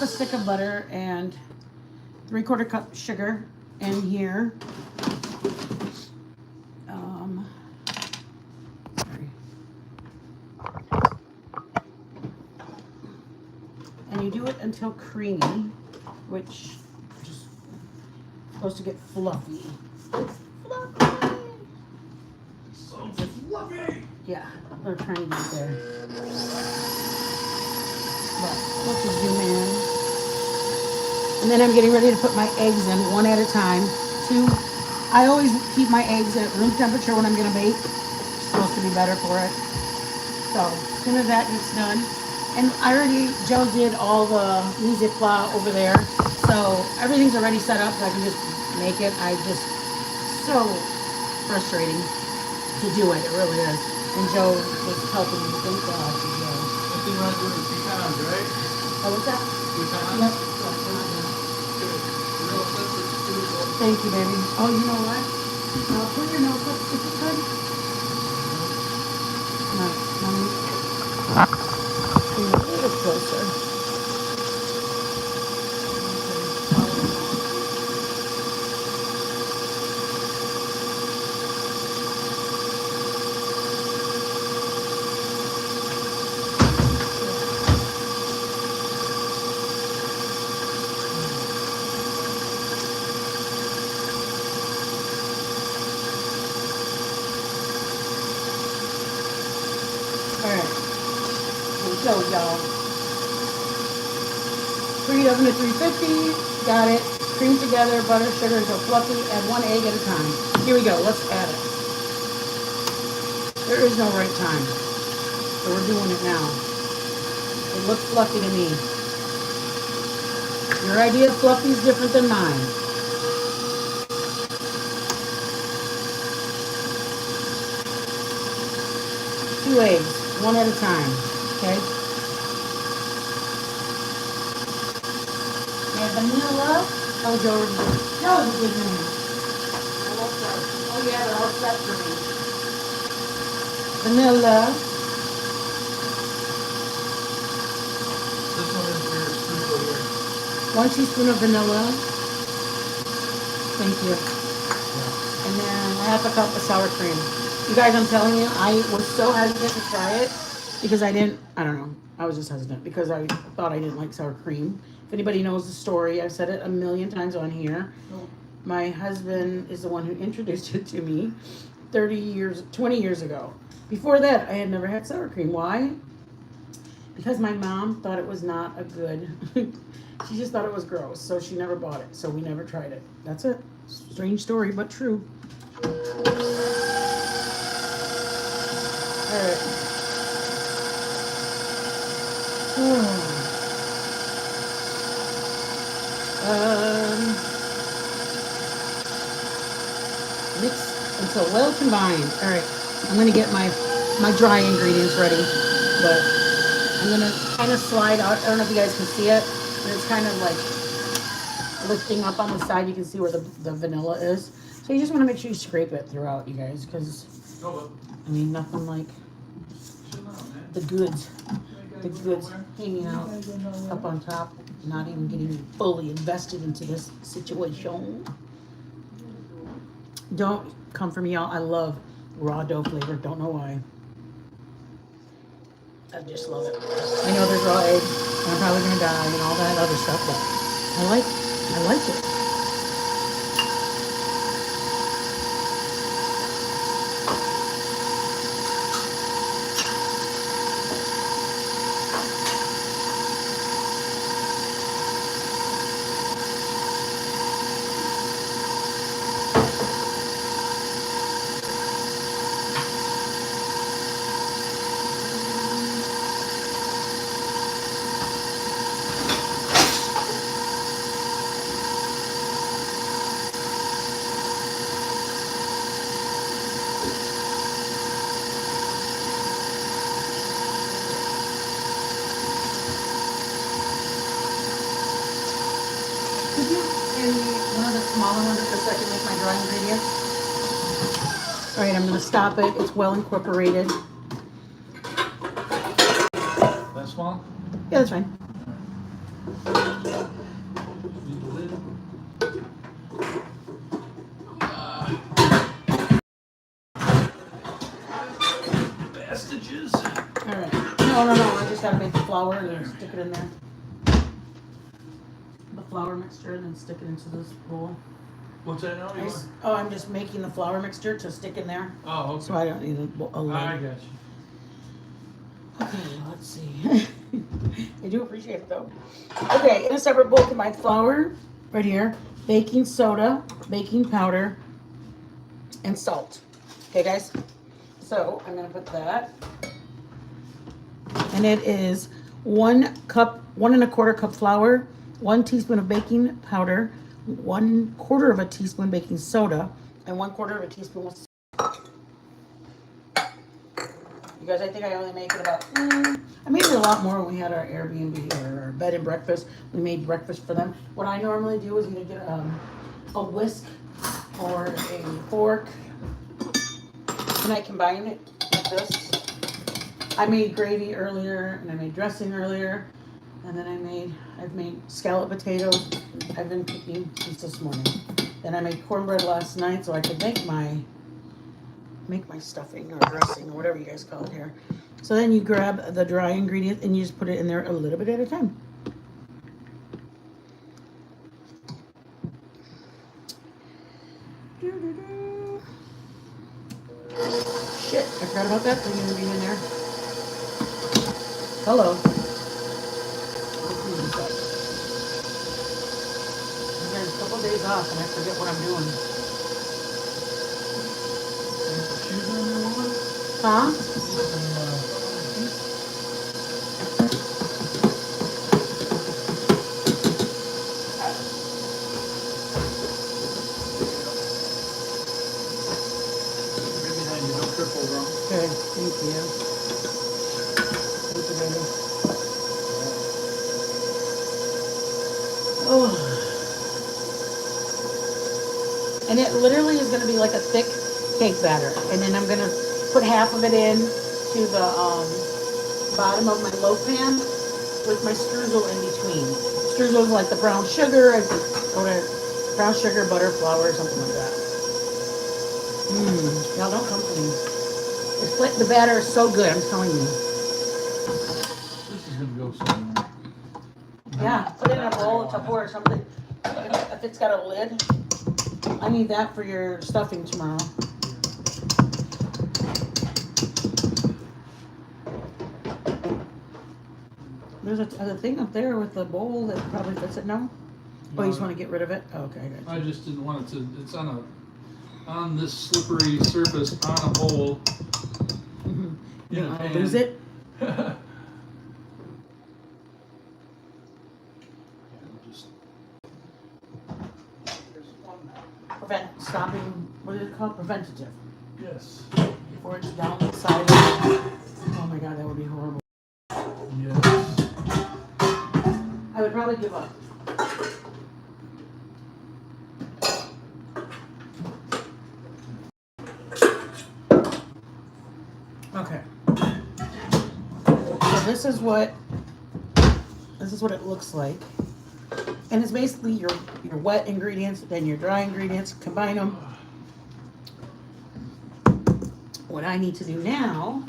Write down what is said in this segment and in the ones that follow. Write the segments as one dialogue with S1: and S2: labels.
S1: a stick of butter and 3/4 cup sugar in here. And you do it until creamy, which is supposed to get fluffy. Fluffy!
S2: So fluffy!
S1: Yeah, they're trying to get there. But let's just zoom in. And then I'm getting ready to put my eggs in one at a time. I always keep my eggs at room temperature when I'm going to bake. It's supposed to be better for it. So as soon as that gets done, and Joe did all the mise en place over there. So everything's already set up so I can just make it. So frustrating to do it. It really is. And Joe was helping me. Thank God for Joe.
S2: I think we're doing pecans, right?
S1: Oh, what's that?
S2: Pecans?
S1: Yep.
S2: Good.
S1: Thank you, baby. Oh, you know what? Put your nose up if you could. No, mommy. Bring it a little closer. Go, y'all. Preheat oven to 350. Got it. Cream together, butter, sugar until fluffy. Add 1 egg at a time. Here we go. Let's add it. There is no right time. So we're doing it now. It looks fluffy to me. Your idea of fluffy is different than mine. Two eggs, one at a time. Okay. And vanilla. Oh, Joe was a good man. I love that. Oh, yeah, they're all set for me. Vanilla.
S2: This one is your Streusel here.
S1: 1 teaspoon of vanilla. Thank you.
S2: Yeah.
S1: And then 1/2 cup of sour cream. You guys, I'm telling you, I was so hesitant to try it. Because I don't know. I was just hesitant because I thought I didn't like sour cream. If anybody knows the story, I've said it a million times on here. My husband is the one who introduced it to me 20 years ago. Before that, I had never had sour cream. Why? Because my mom thought it was not a good, she just thought it was gross. So she never bought it. So we never tried it. That's it. Strange story, but true. All right. Mix until well combined. All right, I'm gonna get my dry ingredients ready, but I'm gonna kind of slide out. I don't know if you guys can see it, but it's kind of like lifting up on the side. You can see where the vanilla is. So you just want to make sure you scrape it throughout, you guys, because I mean nothing like the goods hanging out up on top, not even getting fully invested into this situation. Don't come for me, y'all. I love raw dough flavor. Don't know why. I just love it. I know there's raw eggs, and I'm probably gonna die and all that other stuff, but I like it. Could you hand me one of the smaller ones just so I can make my dry ingredients? All right, I'm going to stop it. It's well incorporated.
S2: That small?
S1: Yeah, that's fine.
S2: Need the lid. Bastages.
S1: All right. No. I just gotta make the flour and then stick it in there. The flour mixture and then stick it into this bowl.
S2: What's that now?
S1: I'm just making the flour mixture to stick in there.
S2: Oh, okay.
S1: So I don't need a lid.
S2: I got you.
S1: Okay, let's see. I do appreciate it though. Okay, in a separate bowl, put my flour right here, baking soda, baking powder, and salt. Okay, guys. So I'm gonna put that, and it is 1 cup, 1 1/4 cup flour, 1 teaspoon of baking powder, 1/4 of a teaspoon baking soda, and 1/4 of a teaspoon of salt. You guys, I think I only make it about, I made it a lot more when we had our Airbnb or our bed and breakfast. We made breakfast for them. What I normally do is either get a whisk or a fork, and I combine it like this. I made gravy earlier, and I made dressing earlier, and then I've made scalloped potatoes. I've been cooking since this morning. Then I made cornbread last night so I could make my stuffing or dressing or whatever you guys call it here. So then you grab the dry ingredients and you just put it in there a little bit at a time. Shit, I forgot about that thing being in there. Hello. I've got a couple days off and I forget what I'm doing. Huh? Okay, thank you. Thank you, baby. Oh. And it literally is going to be like a thick cake batter. And then I'm going to put half of it in to the bottom of my loaf pan with my streusel in between. Streusel is like the brown sugar, or brown sugar, butter, flour, or something like that. Y'all don't come for me. The batter is so good, I'm telling you.
S2: This is gonna go somewhere.
S1: Yeah, put it in a bowl, a Tupperware or something. If it's got a lid, I need that for your stuffing tomorrow. There's a thing up there with the bowl that probably fits it. No? Oh, you just want to get rid of it? Oh, okay, I got you.
S2: I just didn't want it to. It's on this slippery surface on a bowl.
S1: Mm-hmm.
S2: In a pan.
S1: Lose it? Stopping, what is it called? Preventative.
S2: Yes.
S1: Before it's down the side. Oh my god, that would be horrible.
S2: Yes.
S1: I would probably give up. Okay. So this is what it looks like. And it's basically your wet ingredients, then your dry ingredients, combine them. What I need to do now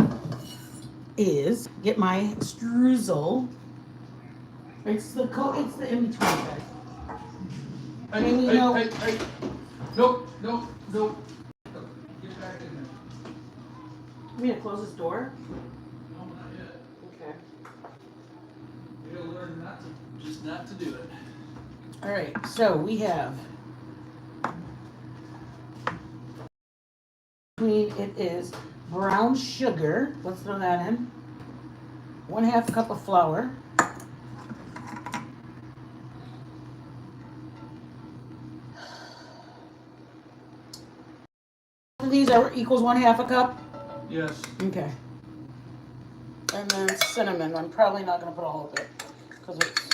S1: is get my streusel. It's the in between guys.
S2: Hey. Nope. Get back in there.
S1: You mean to close this door?
S2: No, not yet.
S1: Okay.
S2: You gotta learn not to do it.
S1: All right, so we have it is brown sugar. Let's throw that in. 1/2 cup of flour. These equals 1/2 a cup.
S2: Yes.
S1: Okay. And then cinnamon. I'm probably not gonna put all of it because it's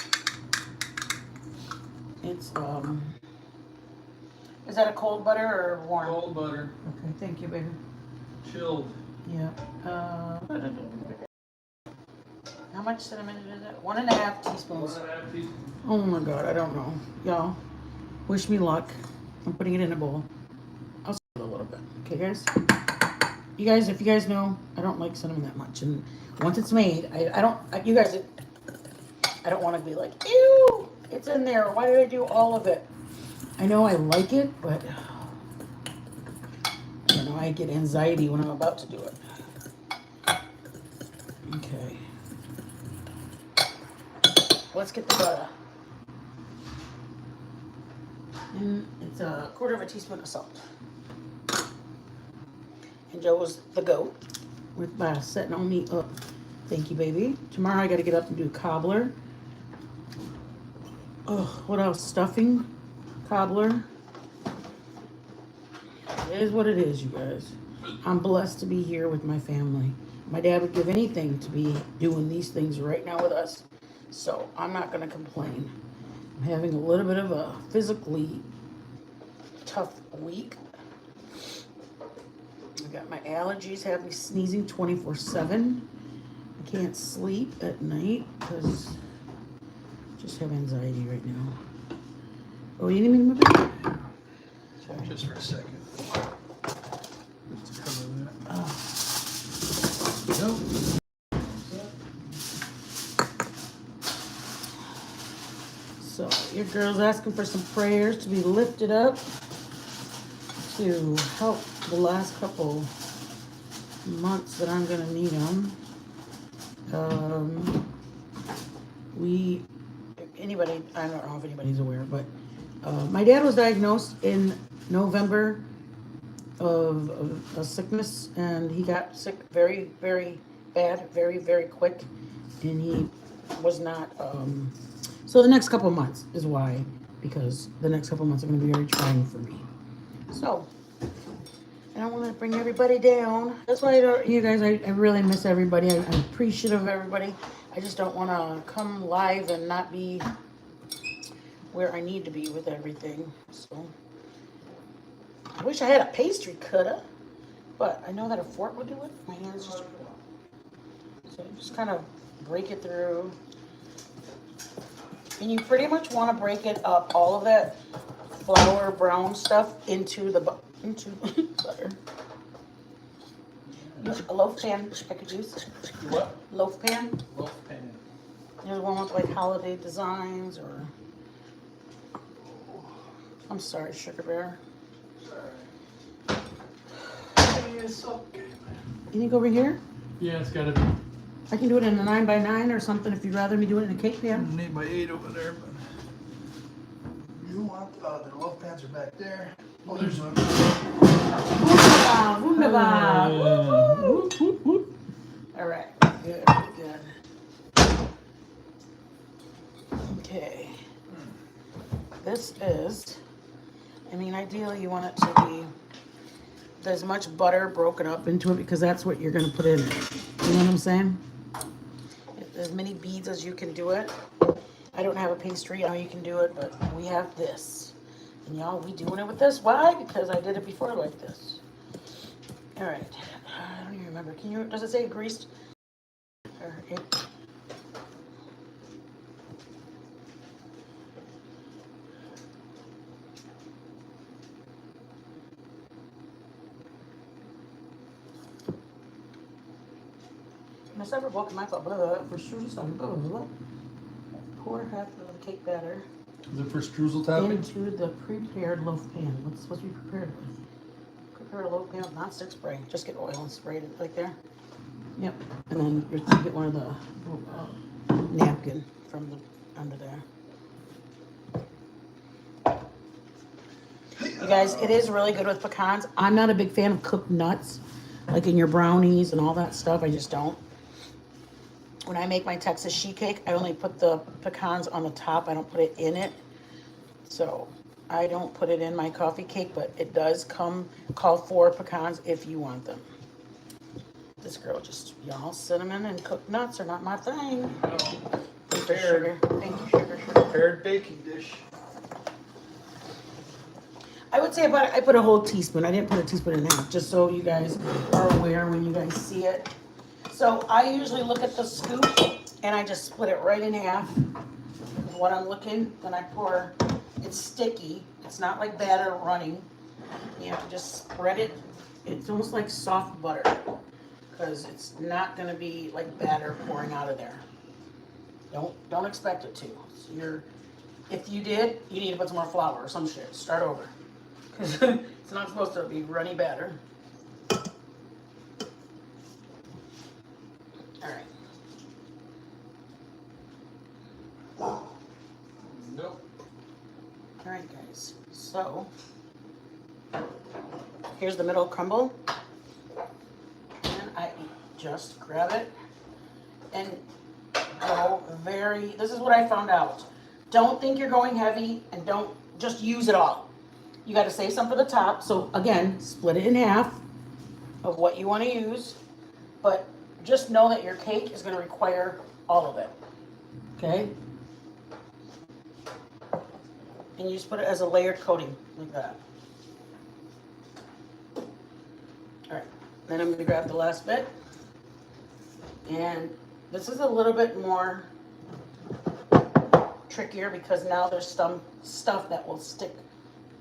S1: is that a cold butter or warm?
S2: Cold butter.
S1: Okay, thank you, baby.
S2: Chilled.
S1: Yeah. How much cinnamon is it? 1.5 teaspoons.
S2: 1.5 teaspoons.
S1: Oh my God, I don't know. Y'all, wish me luck. I'm putting it in a bowl. I'll stir it a little bit. Okay, guys? You guys, if you guys know, I don't like cinnamon that much. And once it's made, I don't, you guys, I don't want to be like, ew, it's in there. Why did I do all of it? I know I like it, but you know, I get anxiety when I'm about to do it. Okay. Let's get the butter. And it's a 1/4 teaspoon of salt. And Joe's the goat by setting all me up. Thank you, baby. Tomorrow I got to get up and do cobbler. Oh, what else? Stuffing, cobbler. It is what it is, you guys. I'm blessed to be here with my family. My dad would give anything to be doing these things right now with us. So I'm not going to complain. I'm having a little bit of a physically tough week. I got my allergies, have me sneezing 24/7. I can't sleep at night because I just have anxiety right now. Oh, you need me to move it?
S2: Sorry. Just for a second. Just to cover that.
S1: Oh.
S2: Nope.
S1: So your girl's asking for some prayers to be lifted up to help the last couple months that I'm gonna need them. Anybody, I don't know if anybody's aware, but my dad was diagnosed in November of a sickness, and he got sick very, very bad, very, very quick, and he was not, so the next couple months is why, because the next couple months are going to be very trying for me. So, I don't want to bring everybody down. That's why, you guys, I really miss everybody. I'm appreciative of everybody. I just don't want to come live and not be where I need to be with everything. So, I wish I had a pastry cutter, but I know that a fork would do it. My hands just, so just kind of break it through. And you pretty much want to break it up, all of that flour brown stuff into the butter. Use a loaf pan I could use.
S2: What?
S1: Loaf pan.
S2: Loaf pan.
S1: There's one with like holiday designs or. I'm sorry, Sugar Bear.
S2: Sorry. It's okay, man.
S1: Can you go over here?
S2: Yeah, it's gotta be.
S1: I can do it in a 9x9 or something if you'd rather me do it in a cake pan.
S2: I need my 8 over there, but you want the loaf pans are back there. Oh, there's one.
S1: Wunderbar. Whoop, whoop, whoop. All right, good, good. Okay. This is, I mean, ideally you want it to be as much butter broken up into it because that's what you're going to put in it. You know what I'm saying? As many beads as you can do it. I don't have a pastry. I know you can do it, but we have this. And y'all, we doing it with this. Why? Because I did it before like this. All right. I don't even remember. Can you, does it say greased? Or it, I several book in my thought, for Streusel Topping, pour half of the cake batter
S2: Is it for Streusel Topping?
S1: into the prepared loaf pan. What's supposed to be prepared with? Prepare a loaf pan with non-stick spray. Just get oil and spray it like there. Yep. And then you get one of the napkin from the under there. You guys, it is really good with pecans. I'm not a big fan of cooked nuts, like in your brownies and all that stuff. I just don't. When I make my Texas sheet cake, I only put the pecans on the top. I don't put it in it. So I don't put it in my coffee cake, but it does call for pecans if you want them. This girl just, y'all, cinnamon and cooked nuts are not my thing. Thank you, sugar. Thank you, sugar.
S2: Prepared baking dish.
S1: I would say I put a whole teaspoon. I didn't put a teaspoon and a half, just so you guys are aware when you guys see it. So I usually look at the scoop And I just split it right in half. Is what I'm looking. Then I pour. It's sticky. It's not like batter running. You have to just spread it. It's almost like soft butter because it's not going to be like batter pouring out of there. Don't expect it to. So if you did, you need to put some more flour or some shit. Start over because it's not supposed to be runny batter. All right.
S2: Nope.
S1: All right, guys. So here's the middle crumble, and I just grab it and go very. This is what I found out. Don't think you're going heavy, and don't just use it all. You got to save some for the top. So again, split it in half of what you want to use, but just know that your cake is going to require all of it. Okay. And you just put it as a layered coating like that. All right, then I'm going to grab the last bit. And this is a little bit more trickier because now there's some stuff that will stick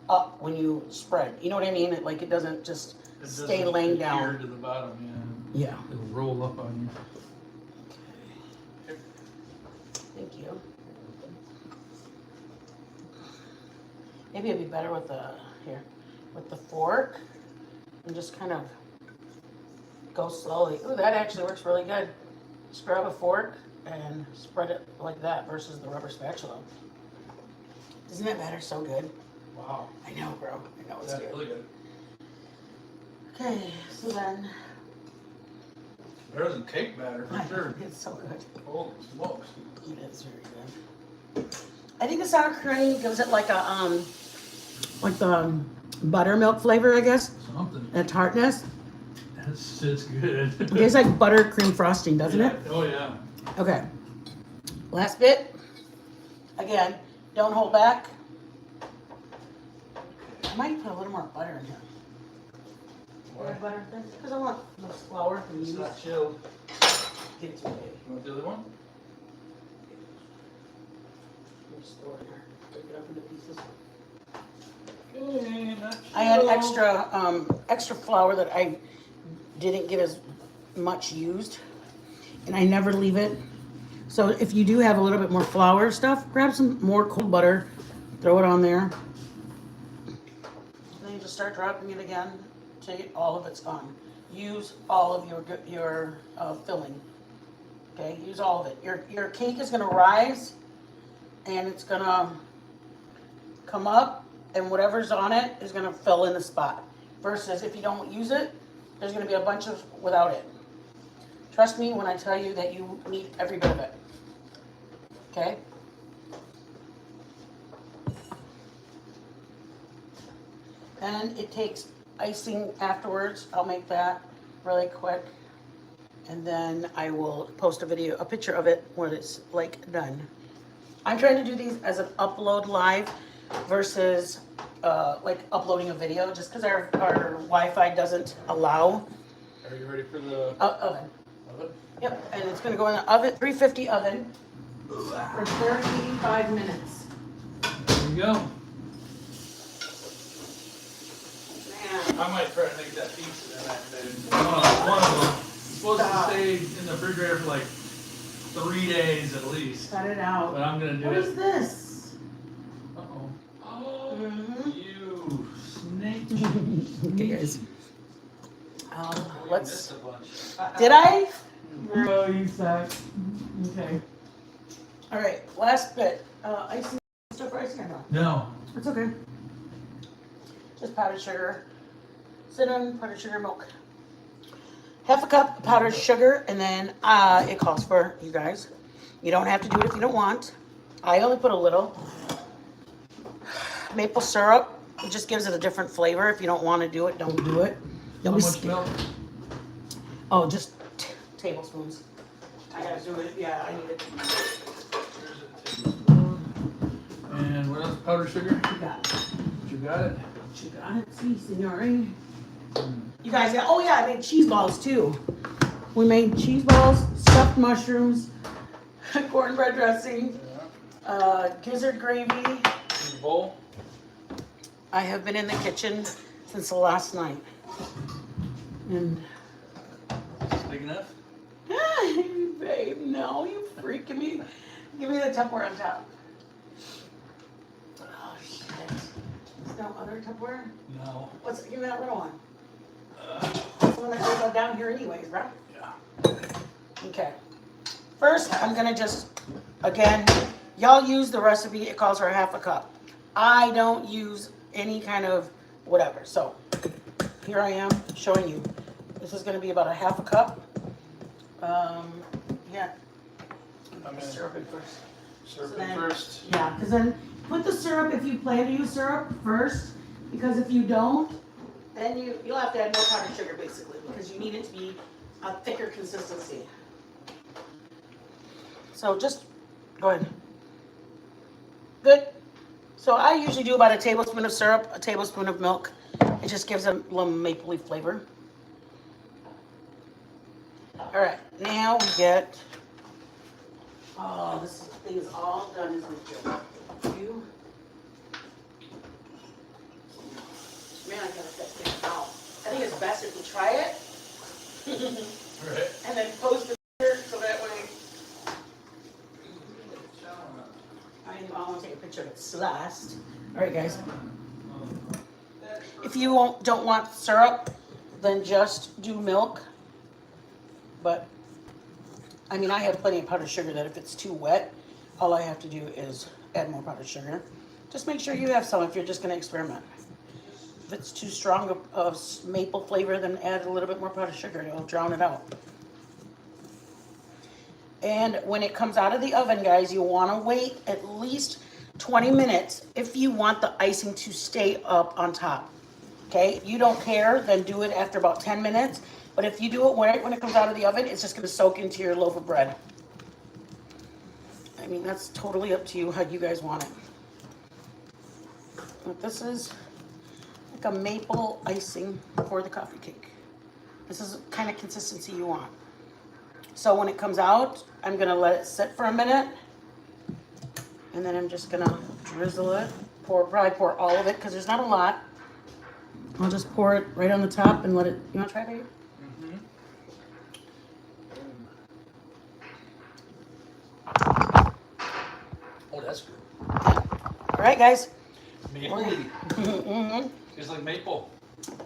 S1: up when you spread. You know what I mean? It doesn't just stay laying down.
S2: To the bottom,
S1: yeah.
S2: Yeah. It'll roll up on you.
S1: Okay. Thank you. Maybe it'd be better with the fork, and just kind of go slowly. Ooh, that actually works really good. Just grab a fork and spread it like that versus the rubber spatula. Isn't that batter so good?
S2: Wow.
S1: I know, bro. I know it's
S2: That's
S1: good.
S2: really good.
S1: Okay, so then.
S2: Better than cake batter for sure.
S1: It's so good.
S2: Holy smokes.
S1: It is very good. I think the sour cream gives it like the buttermilk flavor, I guess.
S2: Something.
S1: And tartness.
S2: That's just good.
S1: It tastes like buttercream frosting, doesn't it?
S2: Oh yeah.
S1: Okay. Last bit. Again, don't hold back. I might put a little more butter in here.
S2: Why?
S1: Butter, because I want less flour to
S2: It's
S1: use.
S2: not chilled.
S1: Get it to me.
S2: You want the other one?
S1: Just throw it in here. Break it up into pieces.
S2: Okay, not
S1: I had
S2: chilled.
S1: extra flour that I didn't get as much used, and I never leave it. So if you do have a little bit more flour stuff, grab some more cold butter, throw it on there. Then you just start dropping it again till all of it's gone. Use all of your filling. Okay, use all of it. Your cake is gonna rise, and it's gonna come up, and whatever's on it is gonna fill in the spot. Versus if you don't use it, there's gonna be a bunch of without it. Trust me when I tell you that you need every bit of it. Okay? And it takes icing afterwards. I'll make that really quick. And then I will post a picture of it when it's like done. I'm trying to do these as an upload live versus like uploading a video just because our Wi-Fi doesn't allow.
S2: Are you ready for the
S1: Oven.
S2: oven?
S1: Yep, and it's gonna go in the oven, 350 oven for 35 minutes.
S2: There you go.
S1: Man,
S2: I might try to make that pizza in that day. One of them. It's supposed to stay in the refrigerator for like 3 days at least.
S1: cut it out.
S2: But I'm gonna do
S1: What
S2: it.
S1: is this?
S2: Uh-oh. Oh,
S1: Mhm.
S2: you snake.
S1: Okay, guys.
S2: You
S1: Let's.
S2: missed a bunch.
S1: Did I?
S2: Oh, you suck.
S1: Okay. All right, last bit. Icing stuff for icing or no?
S2: No.
S1: It's okay. Just powdered sugar, cinnamon, powdered sugar, milk. Half a cup of powdered sugar, and then it calls for you guys. You don't have to do it if you don't want. I only put a little. Maple syrup. It just gives it a different flavor. If you don't want to do it, don't do it.
S2: How
S1: Don't be
S2: much
S1: scared.
S2: milk?
S1: Oh, just tablespoons. I gotta do it. Yeah, I need it.
S2: Here's a tablespoon. And what else? Powdered sugar?
S1: You got it.
S2: You got it.
S1: You got it. See, senor. You guys got. Oh yeah, I made cheese balls too. We made cheese balls, stuffed mushrooms, cornbread dressing, gizzard gravy.
S2: In the bowl.
S1: I have been in the kitchen since last night. And
S2: Is it big enough?
S1: babe, no, you freaking me. Give me the Tupperware on top. Oh shit. There's no other Tupperware?
S2: No.
S1: Give me that little one. That's the one that goes down here anyways, bro.
S2: Yeah.
S1: Okay. First, I'm gonna just, again, y'all use the recipe. It calls for a half a cup. I don't use any kind of whatever. So here I am showing you. This is gonna be about a half a cup. Yeah.
S2: I'm gonna
S1: Syrup in first.
S2: Syrup
S1: So
S2: in
S1: then-
S2: first.
S1: Yeah, because then put the syrup if you plan to use syrup first, because if you don't, then you'll have to add more powdered sugar basically, because you need it to be a thicker consistency. So just go ahead. Good. So I usually do about a tablespoon of syrup, a tablespoon of milk. It just gives a little mapley flavor. All right, now we get. Oh, this thing is all done, isn't it? You. Man, I gotta get that thing out. I think it's best if you try it.
S2: Right.
S1: And then post the picture so that way. I want to take a picture of it sliced. All right, guys. If you don't want syrup, then just do milk. But I mean, I have plenty of powdered sugar that if it's too wet, all I have to do is add more powdered sugar. Just make sure you have some if you're just going to experiment. If it's too strong of maple flavor, then add a little bit more powdered sugar. It'll drown it out. And when it comes out of the oven, guys, you want to wait at least 20 minutes if you want the icing to stay up on top. Okay? If you don't care, then do it after about 10 minutes. But if you do it right when it comes out of the oven, it's just going to soak into your loaf of bread. I mean, that's totally up to you how you guys want it. But this is like a maple icing for the coffee cake. This is the kind of consistency you want. So when it comes out, I'm going to let it sit for a minute. And then I'm just going to drizzle it. Probably pour all of it because there's not a lot. I'll just pour it right on the top and let it. You want to try it, babe?
S2: Oh, that's good.
S1: All right, guys.
S2: Maple-y. It's like maple.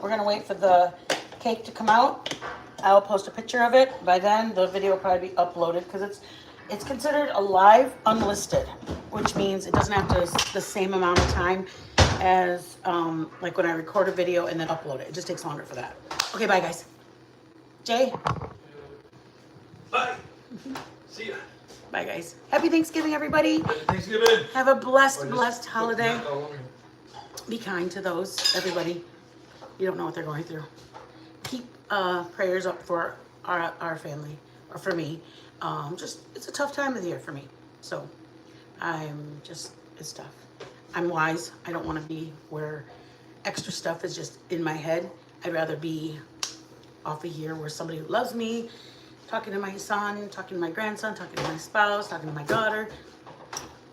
S1: We're going to wait for the cake to come out. I'll post a picture of it. By then, the video will probably be uploaded because it's considered a live unlisted, which means it doesn't have to the same amount of time as like when I record a video and then upload it. It just takes longer for that. Okay, bye, guys. Jay?
S2: Bye. See ya.
S1: Bye, guys. Happy Thanksgiving, everybody.
S2: Thanksgiving.
S1: Have a blessed holiday. Be kind to those, everybody. You don't know what they're going through. Keep prayers up for our family, or for me. It's a tough time of the year for me. So it's tough. I'm wise. I don't want to be where extra stuff is just in my head. I'd rather be off a year where somebody who loves me, talking to my son, talking to my grandson, talking to my spouse, talking to my daughter.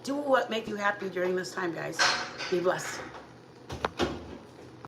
S1: Do what makes you happy during this time, guys. Be blessed.